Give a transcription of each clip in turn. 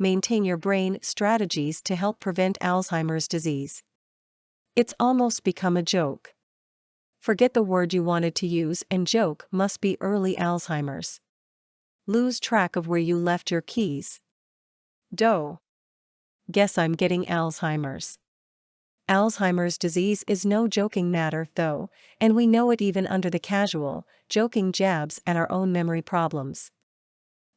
maintain your brain strategies to help prevent Alzheimer's disease. It's almost become a joke. Forget the word you wanted to use and joke must be early Alzheimer's. Lose track of where you left your keys. Doh. Guess I'm getting Alzheimer's. Alzheimer's disease is no joking matter, though, and we know it even under the casual, joking jabs at our own memory problems.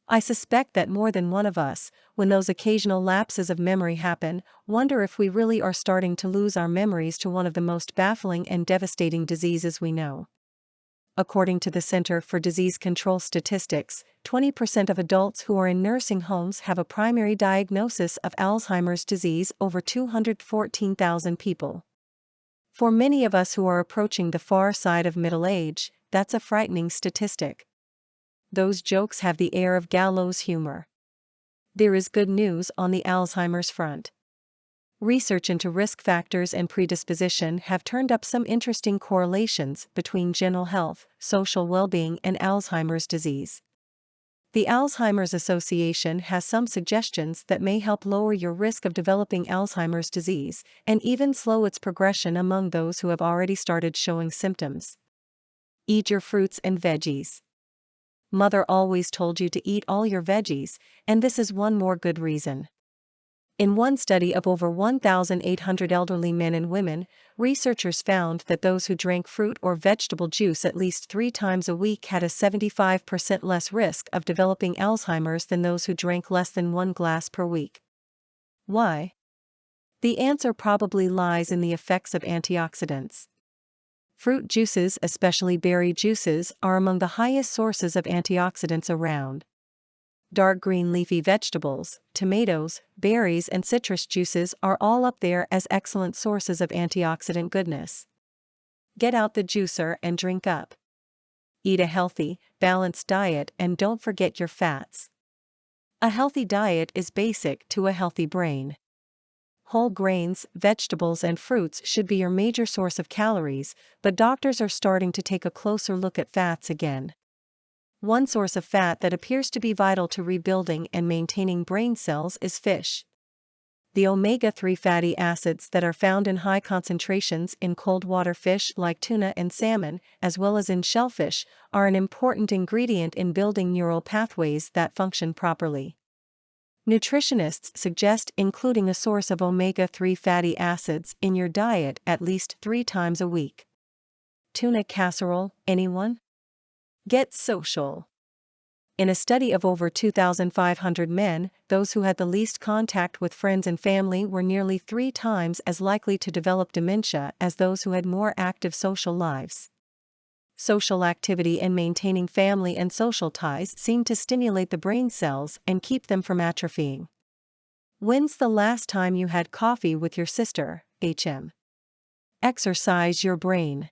I suspect that more than one of us, when those occasional lapses of memory happen, wonder if we really are starting to lose our memories to one of the most baffling and devastating diseases we know. According to the Center for Disease Control statistics, 20% of adults who are in nursing homes have a primary diagnosis of Alzheimer's disease, over 214,000 people. For many of us who are approaching the far side of middle age, that's a frightening statistic. Those jokes have the air of gallows humor. There is good news on the Alzheimer's front. Research into risk factors and predisposition have turned up some interesting correlations between general health, social well-being, and Alzheimer's disease. The Alzheimer's Association has some suggestions that may help lower your risk of developing Alzheimer's disease and even slow its progression among those who have already started showing symptoms. Eat your fruits and veggies. Mother always told you to eat all your veggies, and this is one more good reason. In one study of over 1,800 elderly men and women, researchers found that those who drank fruit or vegetable juice at least 3 times a week had a 75% less risk of developing Alzheimer's than those who drank less than 1 glass per week. Why? The answer probably lies in the effects of antioxidants. Fruit juices, especially berry juices, are among the highest sources of antioxidants around. Dark green leafy vegetables, tomatoes, berries, and citrus juices are all up there as excellent sources of antioxidant goodness. Get out the juicer and drink up. Eat a healthy, balanced diet and don't forget your fats. A healthy diet is basic to a healthy brain. Whole grains, vegetables, and fruits should be your major source of calories, but doctors are starting to take a closer look at fats again. One source of fat that appears to be vital to rebuilding and maintaining brain cells is fish. The omega-3 fatty acids that are found in high concentrations in cold water fish like tuna and salmon, as well as in shellfish, are an important ingredient in building neural pathways that function properly. Nutritionists suggest including a source of omega-3 fatty acids in your diet at least 3 times a week. Tuna casserole, anyone? Get social. In a study of over 2,500 men, those who had the least contact with friends and family were nearly 3 times as likely to develop dementia as those who had more active social lives. Social activity and maintaining family and social ties seem to stimulate the brain cells and keep them from atrophying. When's the last time you had coffee with your sister, HM? Exercise your brain.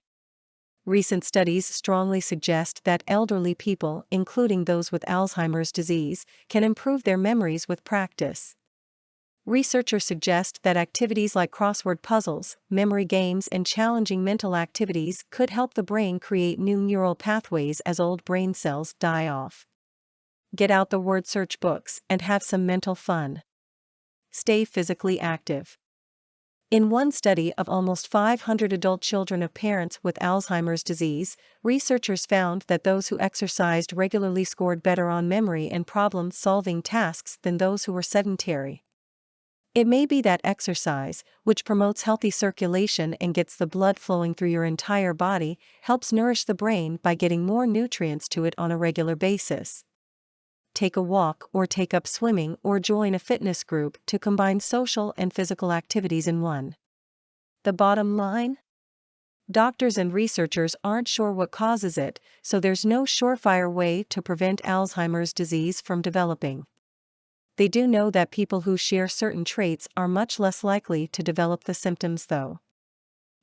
Recent studies strongly suggest that elderly people, including those with Alzheimer's disease, can improve their memories with practice. Researchers suggest that activities like crossword puzzles, memory games, and challenging mental activities could help the brain create new neural pathways as old brain cells die off. Get out the word search books and have some mental fun. Stay physically active. In one study of almost 500 adult children of parents with Alzheimer's disease, researchers found that those who exercised regularly scored better on memory and problem-solving tasks than those who were sedentary. It may be that exercise, which promotes healthy circulation and gets the blood flowing through your entire body, helps nourish the brain by getting more nutrients to it on a regular basis. Take a walk or take up swimming or join a fitness group to combine social and physical activities in one. The bottom line? Doctors and researchers aren't sure what causes it, so there's no surefire way to prevent Alzheimer's disease from developing. They do know that people who share certain traits are much less likely to develop the symptoms, though.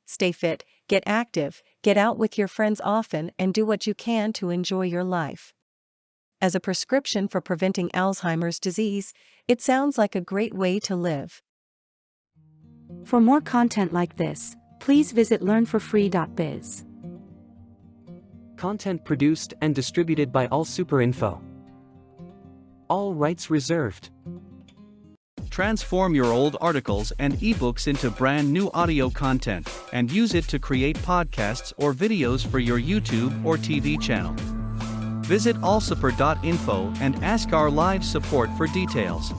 Stay fit, get active, get out with your friends often, and do what you can to enjoy your life. As a prescription for preventing Alzheimer's disease, it sounds like a great way to live. For more content like this, please visit learnforfree.biz. Content produced and distributed by AllSuperInfo. All rights reserved. Transform your old articles and ebooks into brand new audio content, and use it to create podcasts or videos for your YouTube or TV channel. Visit allsupport.info and ask our live support for details.